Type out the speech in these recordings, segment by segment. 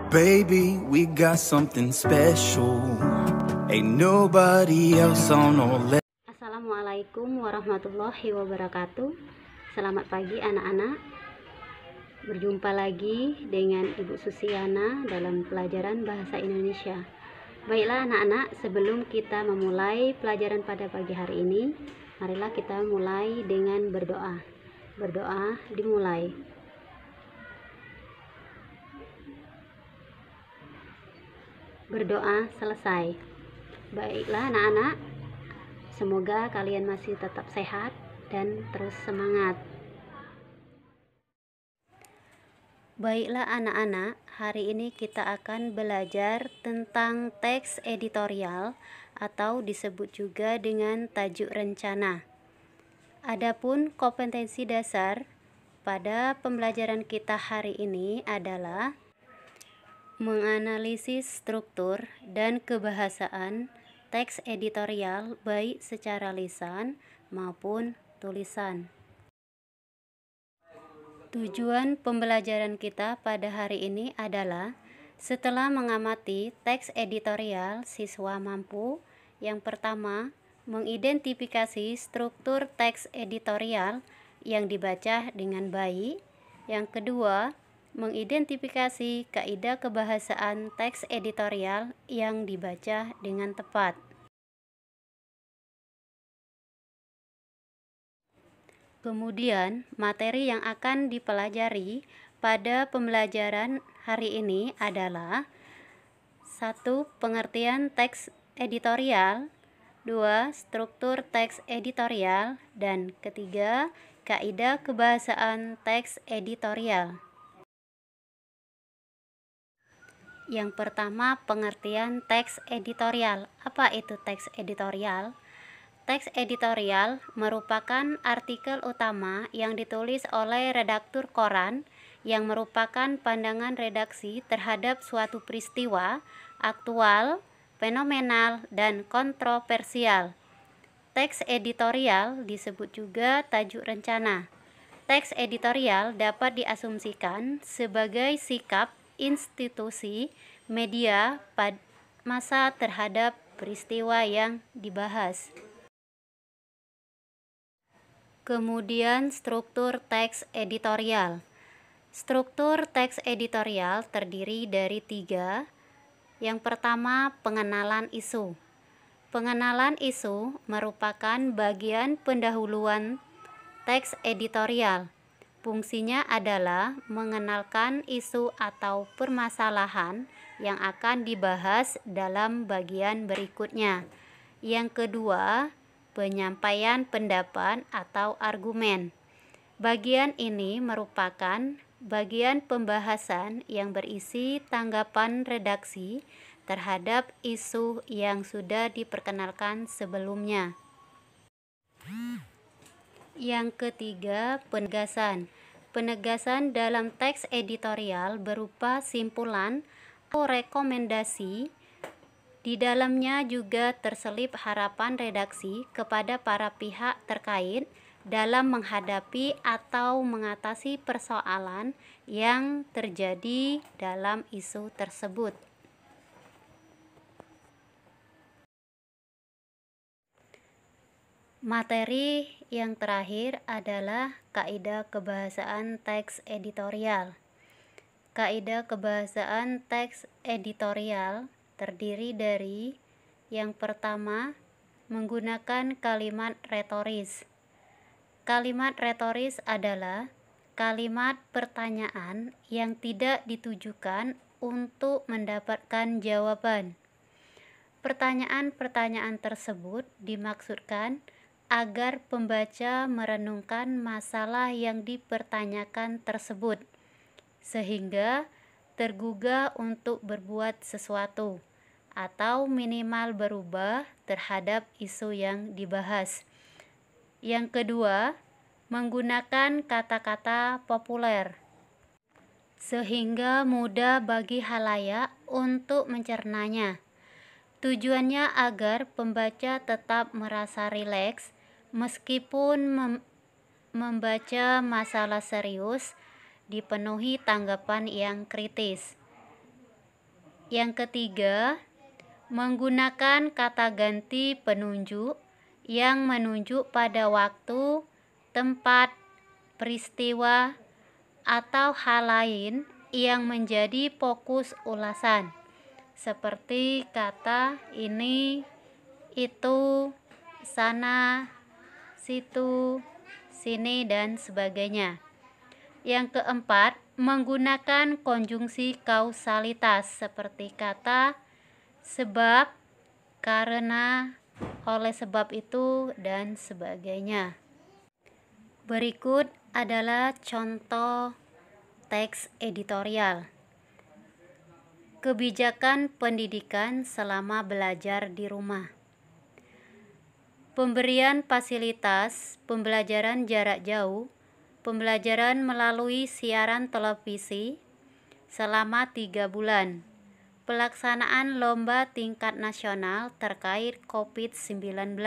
Baby, we got something special. Ain't nobody else on no level. Assalamualaikum warahmatullahi wabarakatuh. Selamat pagi anak-anak. Berjumpa lagi dengan Ibu Susiana dalam pelajaran Bahasa Indonesia. Baiklah anak-anak, sebelum kita memulai pelajaran pada pagi hari ini, marilah kita mulai dengan berdoa. Berdoa dimulai. Berdoa selesai. Baiklah anak-anak, semoga kalian masih tetap sehat dan terus semangat. Baiklah anak-anak, hari ini kita akan belajar tentang teks editorial atau disebut juga dengan tajuk rencana. Adapun kompetensi dasar pada pembelajaran kita hari ini adalah menganalisis struktur dan kebahasaan teks editorial baik secara lisan maupun tulisan. Tujuan pembelajaran kita pada hari ini adalah setelah mengamati teks editorial, siswa mampu yang pertama mengidentifikasi struktur teks editorial yang dibaca dengan baik, yang kedua mengidentifikasi kaidah kebahasaan teks editorial yang dibaca dengan tepat. Kemudian, materi yang akan dipelajari pada pembelajaran hari ini adalah 1. Pengertian teks editorial, 2. Struktur teks editorial, dan ketiga, kaidah kebahasaan teks editorial. Yang pertama, pengertian teks editorial. Apa itu teks editorial? Teks editorial merupakan artikel utama yang ditulis oleh redaktur koran yang merupakan pandangan redaksi terhadap suatu peristiwa aktual, fenomenal, dan kontroversial. Teks editorial disebut juga tajuk rencana. Teks editorial dapat diasumsikan sebagai sikap institusi media pada masa terhadap peristiwa yang dibahas. Kemudian struktur teks editorial. Struktur teks editorial terdiri dari 3. Yang pertama, pengenalan isu. Pengenalan isu merupakan bagian pendahuluan teks editorial. Fungsinya adalah mengenalkan isu atau permasalahan yang akan dibahas dalam bagian berikutnya. Yang kedua, penyampaian pendapat atau argumen. Bagian ini merupakan bagian pembahasan yang berisi tanggapan redaksi terhadap isu yang sudah diperkenalkan sebelumnya. Yang ketiga, penegasan. Penegasan dalam teks editorial berupa simpulan atau rekomendasi. Di dalamnya juga terselip harapan redaksi kepada para pihak terkait dalam menghadapi atau mengatasi persoalan yang terjadi dalam isu tersebut. Materi yang terakhir adalah kaidah kebahasaan teks editorial. Kaidah kebahasaan teks editorial terdiri dari yang pertama, menggunakan kalimat retoris. Kalimat retoris adalah kalimat pertanyaan yang tidak ditujukan untuk mendapatkan jawaban. Pertanyaan-pertanyaan tersebut dimaksudkan agar pembaca merenungkan masalah yang dipertanyakan tersebut, sehingga tergugah untuk berbuat sesuatu, atau minimal berubah terhadap isu yang dibahas. Yang kedua, menggunakan kata-kata populer, sehingga mudah bagi khalayak untuk mencernanya. Tujuannya agar pembaca tetap merasa rileks meskipun membaca masalah serius dipenuhi tanggapan yang kritis. Yang ketiga, menggunakan kata ganti penunjuk yang menunjuk pada waktu, tempat, peristiwa, atau hal lain yang menjadi fokus ulasan, seperti kata ini, itu, sana, situ, sini, dan sebagainya. Yang keempat, menggunakan konjungsi kausalitas seperti kata sebab, karena, oleh sebab itu, dan sebagainya. Berikut adalah contoh teks editorial. Kebijakan pendidikan selama belajar di rumah. Pemberian fasilitas pembelajaran jarak jauh, pembelajaran melalui siaran televisi selama 3 bulan. Pelaksanaan lomba tingkat nasional terkait COVID-19,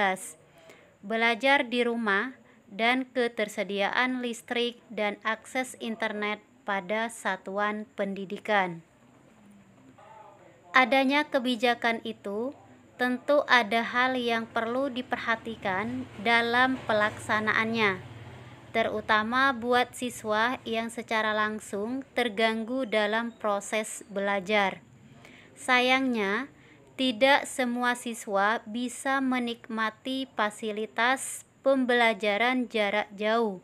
belajar di rumah, dan ketersediaan listrik dan akses internet pada satuan pendidikan. Adanya kebijakan itu, tentu ada hal yang perlu diperhatikan dalam pelaksanaannya, terutama buat siswa yang secara langsung terganggu dalam proses belajar. Sayangnya, tidak semua siswa bisa menikmati fasilitas pembelajaran jarak jauh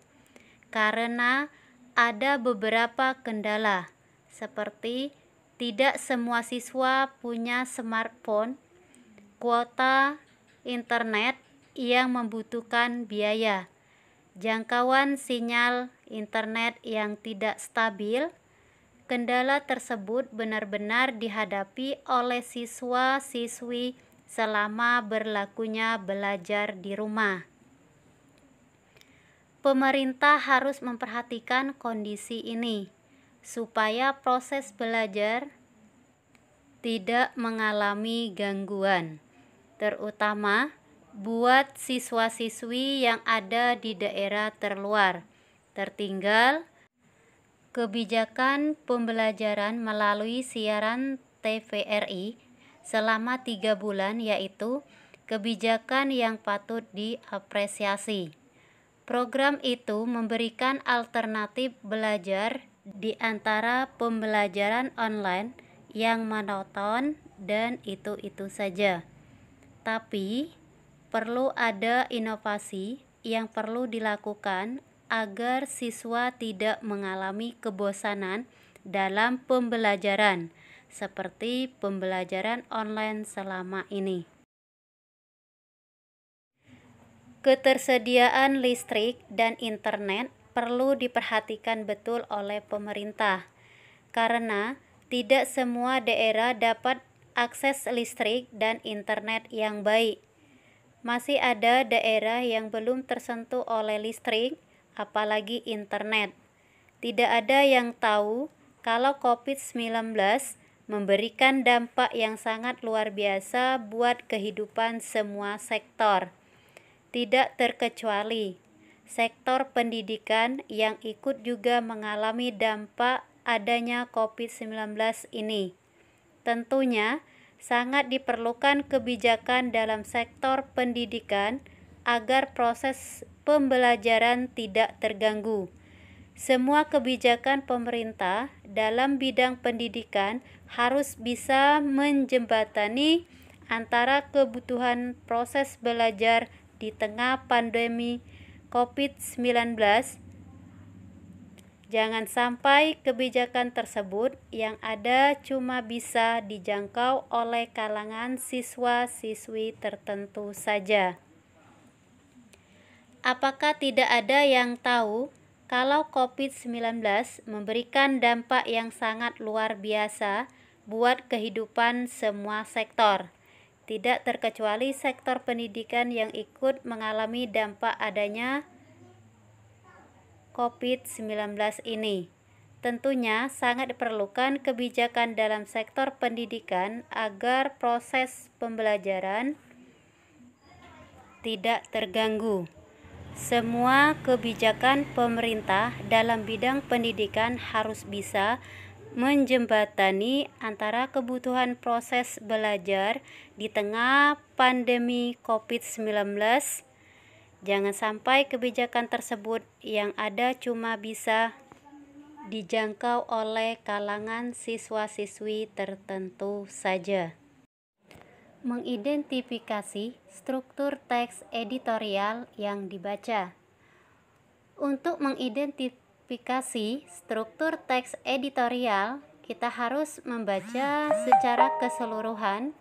karena ada beberapa kendala, seperti tidak semua siswa punya smartphone, kuota internet yang membutuhkan biaya, jangkauan sinyal internet yang tidak stabil. Kendala tersebut benar-benar dihadapi oleh siswa-siswi selama berlakunya belajar di rumah. Pemerintah harus memperhatikan kondisi ini supaya proses belajar tidak mengalami gangguan, terutama buat siswa-siswi yang ada di daerah terluar, tertinggal. Kebijakan pembelajaran melalui siaran TVRI selama 3 bulan yaitu kebijakan yang patut diapresiasi. Program itu memberikan alternatif belajar di antara pembelajaran online yang monoton dan itu-itu saja. Tapi perlu ada inovasi yang perlu dilakukan agar siswa tidak mengalami kebosanan dalam pembelajaran, seperti pembelajaran online selama ini. Ketersediaan listrik dan internet perlu diperhatikan betul oleh pemerintah, karena tidak semua daerah dapat akses listrik dan internet yang baik. Masih ada daerah yang belum tersentuh oleh listrik, apalagi internet. Tidak ada yang tahu kalau COVID-19 memberikan dampak yang sangat luar biasa buat kehidupan semua sektor. Tidak terkecuali sektor pendidikan yang ikut juga mengalami dampak adanya COVID-19 ini. Tentunya sangat diperlukan kebijakan dalam sektor pendidikan agar proses pembelajaran tidak terganggu. Semua kebijakan pemerintah dalam bidang pendidikan harus bisa menjembatani antara kebutuhan proses belajar di tengah pandemi COVID-19. Jangan sampai kebijakan tersebut yang ada cuma bisa dijangkau oleh kalangan siswa-siswi tertentu saja. Apakah tidak ada yang tahu kalau COVID-19 memberikan dampak yang sangat luar biasa buat kehidupan semua sektor? Tidak terkecuali sektor pendidikan yang ikut mengalami dampak adanya COVID-19 ini. Tentunya sangat diperlukan kebijakan dalam sektor pendidikan agar proses pembelajaran tidak terganggu. Semua kebijakan pemerintah dalam bidang pendidikan harus bisa menjembatani antara kebutuhan proses belajar di tengah pandemi COVID-19. Jangan sampai kebijakan tersebut yang ada cuma bisa dijangkau oleh kalangan siswa-siswi tertentu saja. Mengidentifikasi struktur teks editorial yang dibaca. Untuk mengidentifikasi struktur teks editorial, kita harus membaca secara keseluruhan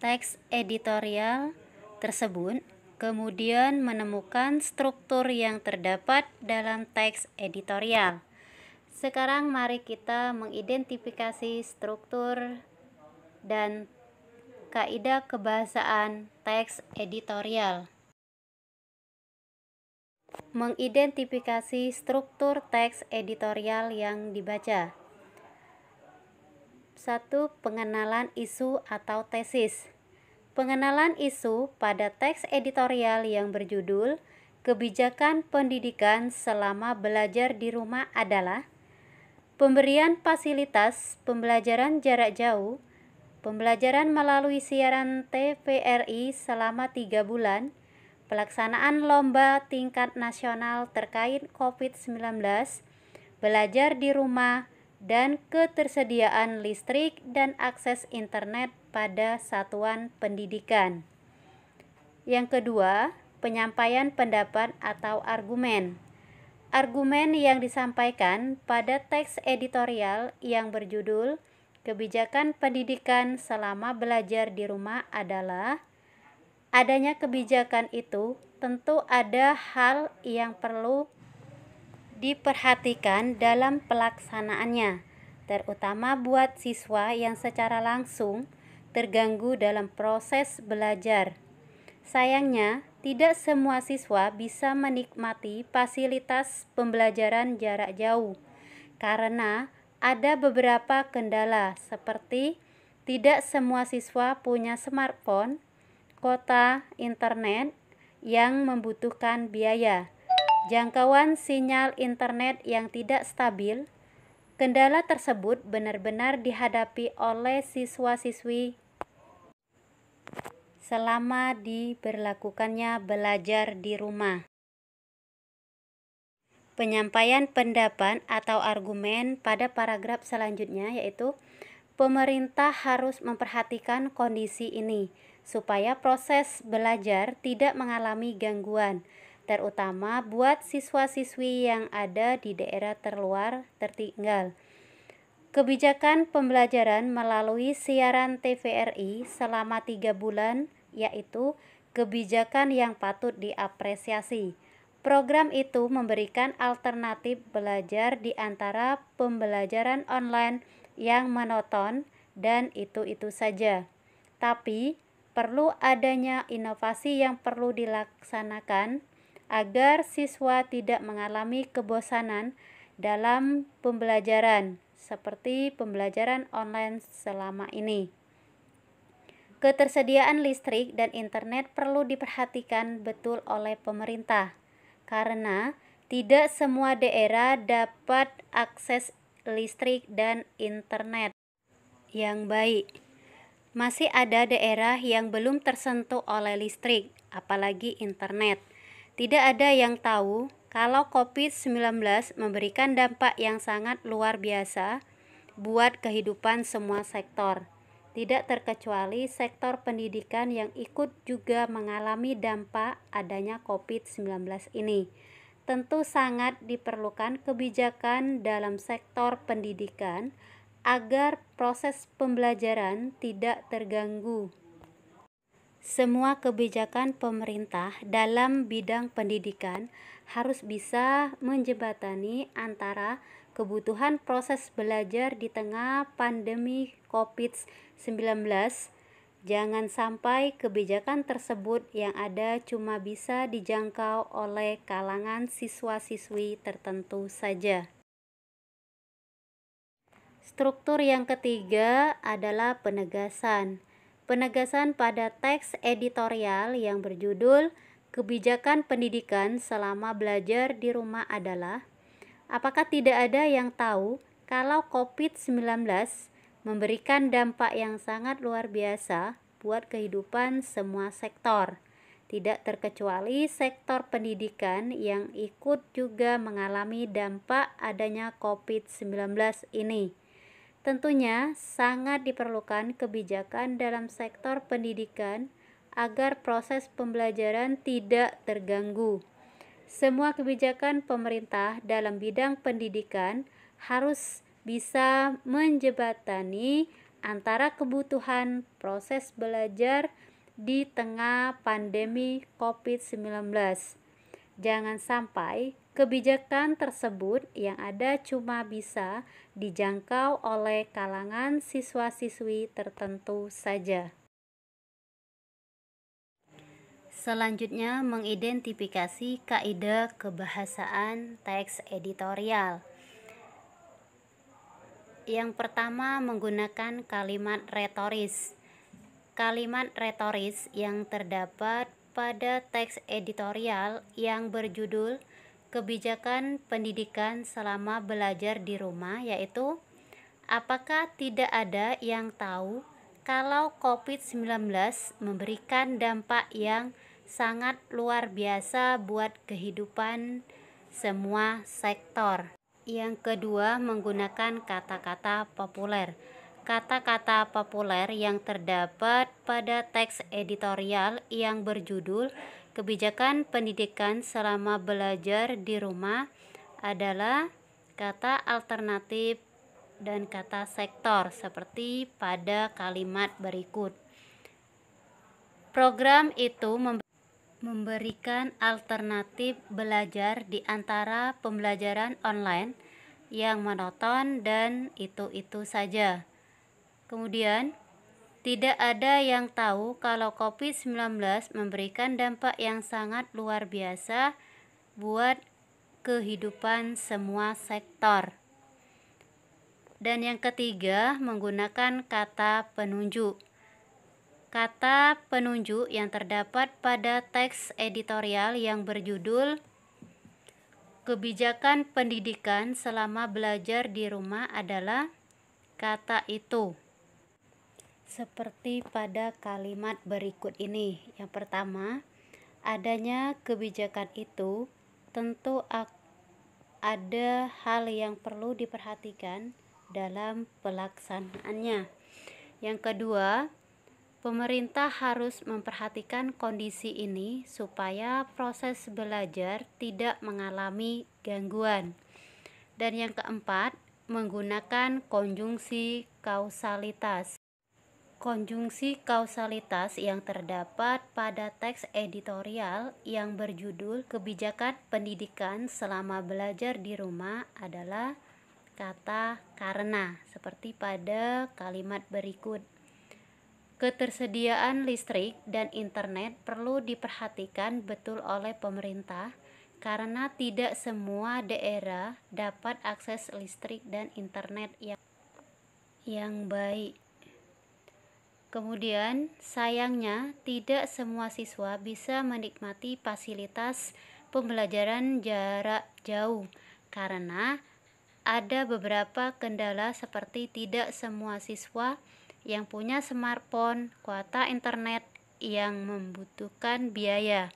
teks editorial tersebut, kemudian menemukan struktur yang terdapat dalam teks editorial. Sekarang mari kita mengidentifikasi struktur dan kaidah kebahasaan teks editorial. Mengidentifikasi struktur teks editorial yang dibaca. 1. Pengenalan isu atau tesis. Pengenalan isu pada teks editorial yang berjudul Kebijakan Pendidikan Selama Belajar di Rumah adalah pemberian fasilitas pembelajaran jarak jauh, pembelajaran melalui siaran TVRI selama 3 bulan, pelaksanaan lomba tingkat nasional terkait COVID-19, belajar di rumah, dan ketersediaan listrik dan akses internet pada satuan pendidikan. Yang kedua, penyampaian pendapat atau argumen. Argumen yang disampaikan pada teks editorial yang berjudul Kebijakan Pendidikan Selama Belajar di Rumah adalah adanya kebijakan itu tentu ada hal yang perlu diperhatikan dalam pelaksanaannya, terutama buat siswa yang secara langsung terganggu dalam proses belajar. Sayangnya, tidak semua siswa bisa menikmati fasilitas pembelajaran jarak jauh karena ada beberapa kendala seperti tidak semua siswa punya smartphone, kuota internet yang membutuhkan biaya, jangkauan sinyal internet yang tidak stabil. Kendala tersebut benar-benar dihadapi oleh siswa-siswi selama diberlakukannya belajar di rumah. Penyampaian pendapat atau argumen pada paragraf selanjutnya yaitu pemerintah harus memperhatikan kondisi ini supaya proses belajar tidak mengalami gangguan, terutama buat siswa-siswi yang ada di daerah terluar tertinggal. Kebijakan pembelajaran melalui siaran TVRI selama 3 bulan yaitu kebijakan yang patut diapresiasi. Program itu memberikan alternatif belajar di antara pembelajaran online yang monoton dan itu-itu saja. Tapi perlu adanya inovasi yang perlu dilaksanakan agar siswa tidak mengalami kebosanan dalam pembelajaran seperti pembelajaran online selama ini. Ketersediaan listrik dan internet perlu diperhatikan betul oleh pemerintah karena tidak semua daerah dapat akses listrik dan internet yang baik. Masih ada daerah yang belum tersentuh oleh listrik, apalagi internet. Tidak ada yang tahu kalau COVID-19 memberikan dampak yang sangat luar biasa buat kehidupan semua sektor. Tidak terkecuali sektor pendidikan yang ikut juga mengalami dampak adanya COVID-19 ini. Tentu sangat diperlukan kebijakan dalam sektor pendidikan agar proses pembelajaran tidak terganggu. Semua kebijakan pemerintah dalam bidang pendidikan harus bisa menjembatani antara kebutuhan proses belajar di tengah pandemi COVID-19. Jangan sampai kebijakan tersebut yang ada cuma bisa dijangkau oleh kalangan siswa-siswi tertentu saja. Struktur yang ketiga adalah penegasan. Penegasan pada teks editorial yang berjudul Kebijakan Pendidikan Selama Belajar di Rumah adalah Apakah tidak ada yang tahu kalau COVID-19 memberikan dampak yang sangat luar biasa buat kehidupan semua sektor, tidak terkecuali sektor pendidikan yang ikut juga mengalami dampak adanya COVID-19 ini. Tentunya sangat diperlukan kebijakan dalam sektor pendidikan agar proses pembelajaran tidak terganggu. Semua kebijakan pemerintah dalam bidang pendidikan harus bisa menjembatani antara kebutuhan proses belajar di tengah pandemi COVID-19. Jangan sampai kebijakan tersebut yang ada cuma bisa dijangkau oleh kalangan siswa-siswi tertentu saja. Selanjutnya, mengidentifikasi kaidah kebahasaan teks editorial. Yang pertama, menggunakan kalimat retoris. Kalimat retoris yang terdapat pada teks editorial yang berjudul Kebijakan Pendidikan Selama Belajar di Rumah, yaitu, apakah tidak ada yang tahu kalau COVID-19 memberikan dampak yang sangat luar biasa buat kehidupan semua sektor. Yang kedua, menggunakan kata-kata populer. Kata-kata populer yang terdapat pada teks editorial yang berjudul Kebijakan Pendidikan Selama Belajar di Rumah adalah kata alternatif dan kata sektor seperti pada kalimat berikut. Program itu memberikan alternatif belajar di antara pembelajaran online yang monoton dan itu-itu saja. Kemudian, tidak ada yang tahu kalau COVID-19 memberikan dampak yang sangat luar biasa buat kehidupan semua sektor. Dan yang ketiga, menggunakan kata penunjuk. Kata penunjuk yang terdapat pada teks editorial yang berjudul Kebijakan Pendidikan Selama Belajar di Rumah adalah kata itu. Seperti pada kalimat berikut ini. Yang pertama, adanya kebijakan itu tentu ada hal yang perlu diperhatikan dalam pelaksanaannya. Yang kedua, pemerintah harus memperhatikan kondisi ini supaya proses belajar tidak mengalami gangguan. Dan yang keempat, menggunakan konjungsi kausalitas. Konjungsi kausalitas yang terdapat pada teks editorial yang berjudul Kebijakan Pendidikan Selama Belajar di Rumah adalah kata karena, seperti pada kalimat berikut. Ketersediaan listrik dan internet perlu diperhatikan betul oleh pemerintah karena tidak semua daerah dapat akses listrik dan internet yang baik. Kemudian, sayangnya tidak semua siswa bisa menikmati fasilitas pembelajaran jarak jauh karena ada beberapa kendala seperti tidak semua siswa yang punya smartphone, kuota internet yang membutuhkan biaya,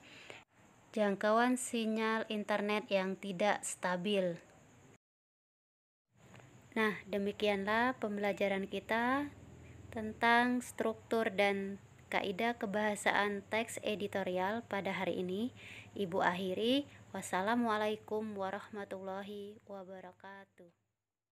jangkauan sinyal internet yang tidak stabil. Nah, demikianlah pembelajaran kita tentang struktur dan kaidah kebahasaan teks editorial pada hari ini. Ibu akhiri, wassalamualaikum warahmatullahi wabarakatuh.